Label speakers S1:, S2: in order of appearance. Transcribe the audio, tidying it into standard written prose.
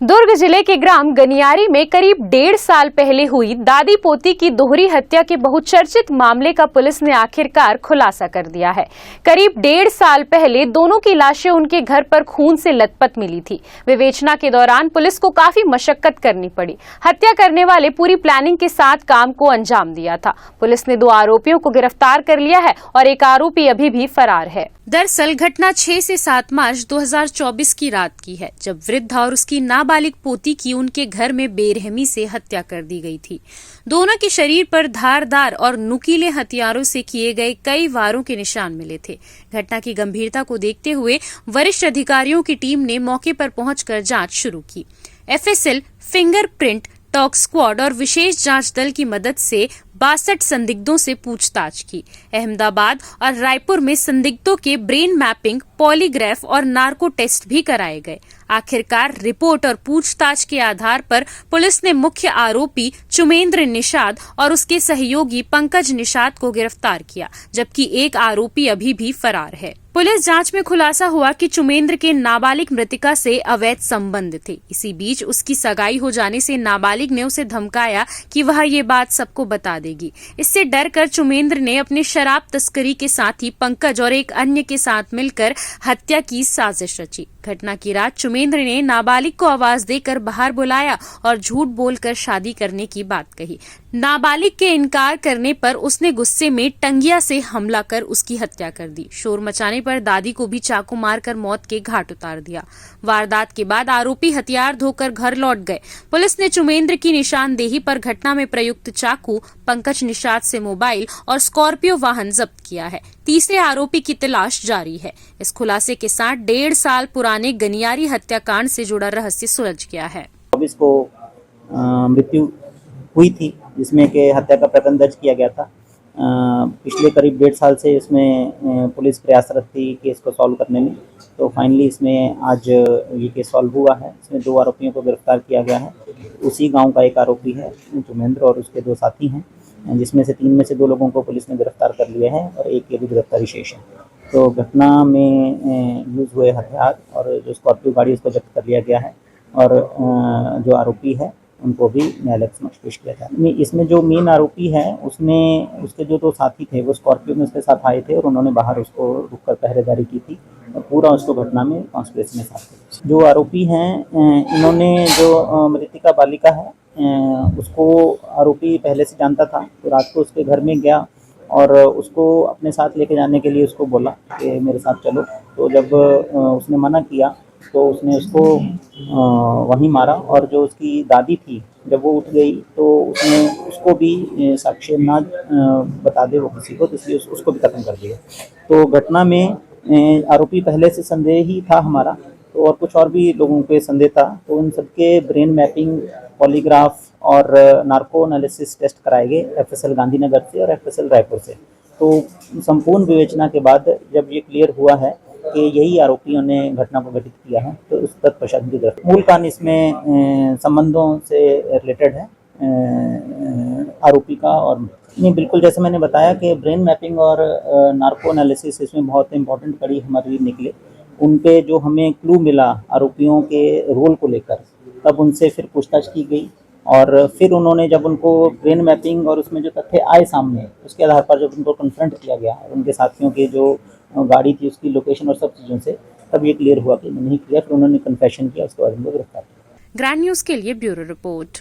S1: दुर्ग जिले के ग्राम गनियारी में करीब 1.5 साल पहले हुई दादी पोती की दोहरी हत्या के बहुचर्चित मामले का पुलिस ने आखिरकार खुलासा कर दिया है। करीब 1.5 साल पहले दोनों की लाशें उनके घर पर खून से लथपथ मिली थी। विवेचना के दौरान पुलिस को काफी मशक्कत करनी पड़ी। हत्या करने वाले पूरी प्लानिंग के साथ काम को अंजाम दिया था। पुलिस ने 2 आरोपियों को गिरफ्तार कर लिया है और एक आरोपी अभी भी फरार है। दरअसल घटना 6 से 7 मार्च 2024 की रात की है, जब वृद्ध और उसकी नाबालिग पोती की उनके घर में बेरहमी से हत्या कर दी गई थी। दोनों के शरीर पर धारदार और नुकीले हथियारों से किए गए कई वारों के निशान मिले थे। घटना की गंभीरता को देखते हुए वरिष्ठ अधिकारियों की टीम ने मौके पर पहुंचकर जांच शुरू की। एफएसएल, फिंगरप्रिंट, डॉग स्क्वाड और विशेष जांच दल की मदद से 62 संदिग्धों से पूछताछ की। अहमदाबाद और रायपुर में संदिग्धों के ब्रेन मैपिंग, पॉलीग्राफ और नार्को टेस्ट भी कराए गए। आखिरकार रिपोर्ट और पूछताछ के आधार पर पुलिस ने मुख्य आरोपी चुमेंद्र निषाद और उसके सहयोगी पंकज निषाद को गिरफ्तार किया, जबकि एक आरोपी अभी भी फरार है। पुलिस जांच में खुलासा हुआ कि चुमेंद्र के नाबालिग मृतिका से अवैध संबंध थे। इसी बीच उसकी सगाई हो जाने से नाबालिग ने उसे धमकाया कि वह ये बात सबको बता देगी। इससे डरकर चुमेंद्र ने अपने शराब तस्करी के साथी पंकज और एक अन्य के साथ मिलकर हत्या की साजिश रची। घटना की रात चुमेंद्र ने नाबालिग को आवाज देकर बाहर बुलाया और झूठ बोलकर शादी करने की बात कही। नाबालिग के इनकार करने पर उसने गुस्से में टंगिया से हमला कर उसकी हत्या कर दी। शोर मचाने पर दादी को भी चाकू मारकर मौत के घाट उतार दिया। वारदात के बाद आरोपी हथियार धोकर घर लौट गए। पुलिस ने चुमेंद्र की निशानदेही पर घटना में प्रयुक्त चाकू, पंकज निषाद से मोबाइल और स्कॉर्पियो वाहन जब्त किया है। तीसरे आरोपी की तलाश जारी है। इस खुलासे के साथ 1.5 साल पुराने गनियारी हत्याकांड से जुड़ा रहस्य सुलझ गया है।
S2: को मृत्यु हुई थी, जिसमें के हत्या का प्रकरण दर्ज किया गया था। पिछले करीब 1.5 साल से इसमें पुलिस प्रयासरत थी केस को सॉल्व करने में। तो फाइनली इसमें आज ये केस सॉल्व हुआ है। इसमें 2 आरोपियों को गिरफ्तार किया गया है। उसी गांव का एक आरोपी है चुमेंद्र और उसके 2 साथी हैं, जिसमें से 3 में से 2 लोगों को पुलिस ने गिरफ्तार कर लिया है और एक की भी गिरफ्तारी शेष है। तो घटना में यूज़ हुए हथियार और जो स्कॉर्पियो गाड़ी उसको जब्त कर लिया गया है और जो आरोपी है उनको भी न्यायालय के समक्ष पेश किया जाए। इसमें जो मेन आरोपी है उसके जो 2 साथी थे वो स्कॉर्पियो में उसके साथ आए थे और उन्होंने बाहर उसको रुककर पहरेदारी की थी और पूरा उसको घटना में कॉन्स्पिरेसी में साथ थे। जो आरोपी हैं इन्होंने जो मृतिका बालिका है उसको आरोपी पहले से जानता था। तो रात को उसके घर में गया और उसको अपने साथ लेके जाने के लिए उसको बोला कि मेरे साथ चलो। तो जब उसने मना किया तो उसने उसको वहीं मारा और जो उसकी दादी थी जब वो उठ गई तो उसने उसको भी साक्ष्य ना बता दे वो किसी को, तो इसलिए उसको भी खत्म कर दिया। तो घटना में आरोपी पहले से संदेह ही था हमारा, तो और कुछ और भी लोगों के संदेह था। तो उन सबके ब्रेन मैपिंग, पॉलीग्राफ और नार्को एनालिसिस टेस्ट कराए गए एफएसएल गांधीनगर से और एफएसएल रायपुर से। तो संपूर्ण विवेचना के बाद जब ये क्लियर हुआ है कि यही आरोपियों ने घटना को घटित किया है तो उस तत्पश्चात की गिरफ्तारी। मूल कारण इसमें संबंधों से रिलेटेड है आरोपी का। और नहीं, बिल्कुल जैसे मैंने बताया कि ब्रेन मैपिंग और नार्को एनालिसिस इसमें बहुत इंपॉर्टेंट कड़ी हमारे निकले। उन पे जो हमें क्लू मिला आरोपियों के रोल को लेकर, तब उनसे फिर पूछताछ की गई और फिर उन्होंने जब उनको ब्रेन मैपिंग और उसमें जो तथ्य आए सामने, उसके आधार पर जब उनको कन्फ्रंट किया गया और उनके साथियों की जो गाड़ी थी उसकी लोकेशन और सब चीज़ों से, तब ये क्लियर हुआ कि नहीं किया। फिर उन्होंने कन्फेशन किया, उसके बाद उनको गिरफ्तार किया।
S1: ग्रैंड न्यूज़ के लिए ब्यूरो रिपोर्ट।